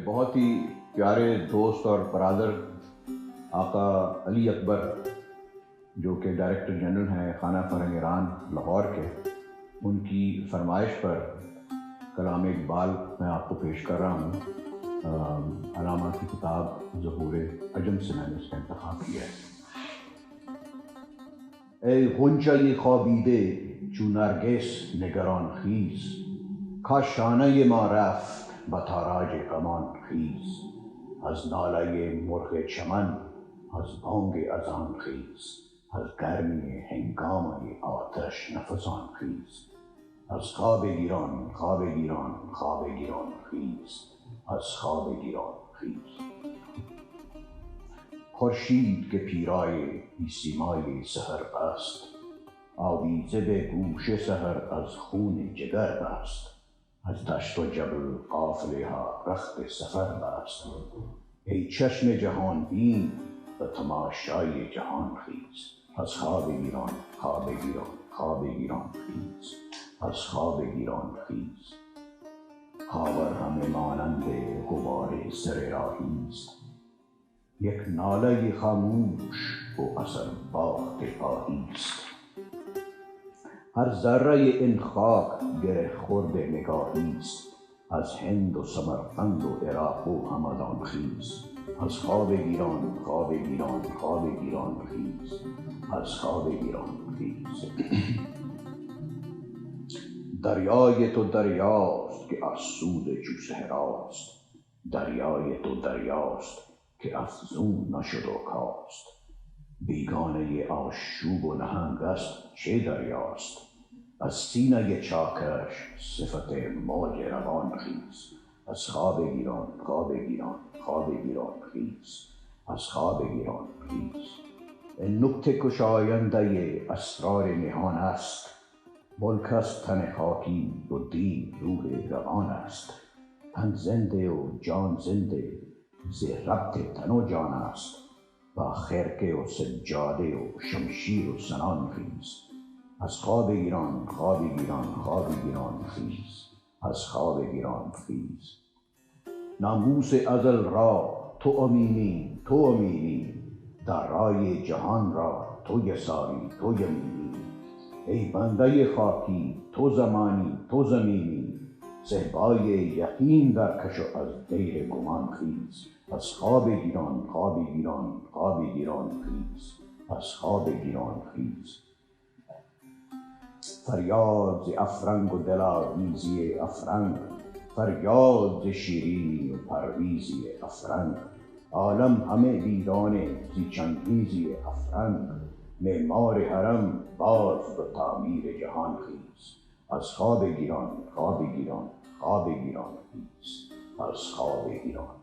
बहुत ही प्यारे दोस्त और बरादर आका अली अकबर, जो कि डायरेक्टर जनरल हैं खाना फरहंग ईरान लाहौर के, उनकी फरमाइश पर कलाम इकबाल मैं आपको पेश कर रहा हूँ। अलामा की किताब ज़हूर अजम से मैंने इसका इंतखाब किया है। ای غنچه خوابیده چون نرگس نگران خیز، کاش شانه ما رفت به تاراج غمان خیز. از ناله مرغ چمن، از بانگ اذان خیز، از گرمی هنگام آتش نفسان خیز. از خواب گیران خواب گیران خواب گیران خیز، از خواب گیران خیز. خورشید که پیرای بی سیمای سحر بست، آویزه به گوش سحر از خون جگر بست. از دشت و جبل قافله ها رخت سفر بست، ای چشم جهان بین به تماشای جهان خیز. از خواب گیران خواب گیران خواب گیران خیز، از خواب گیران خیز. خاور همه مانند غبار سر راهیست، یک ناله خاموش و اثر باخت آهیست. هر ذره این خاک گره خورد نگاهیست، از هند و سمرقند و عراق و همدان خیز. از خواب گیران خواب گیران خواب گیران خیز، از خواب گیران خیز. دریای تو دریاست که از سود چو صحراست، دریای تو دریاست که افزون نشد و کاست. بیگانه آشوب و نهنگ است چه دریاست، از سینه چاکش صفت موج روان خیز. از خواب گیران خواب گیران خواب گیران خیز، از خواب گیران خیز. این نکته کشاینده اسرار نهان است، ملک از تن خاکی و دین روح روان است. تن زنده و جان زنده ز ربط تن و جان است، با خرقه و سجاده و شمشیر و سنان خیز. از خواب گیران خواب گیران خواب گیران خیز، از خواب گیران خیز. ناموس ازل را تو امینی تو امینی، در رای جهان را تو یساری تو یمینی. ای بنده خاکی تو زمانی تو زمینی، صهبای یقین در کش و از دیر گمان خیز. از خواب گیران خواب گیران خواب گیران خیز، از خواب گیران خیز. فریاد ز افرنگ و دلاویزی افرنگ، فریاد ز شیرینی و پرویزی افرنگ. عالم همه ویرانه زی چنگیزی افرنگ، معمار حرم باز به تعمیر جهان خیز. از خواب گیران خواب گیران خواب گیران خیز، از خواب گیران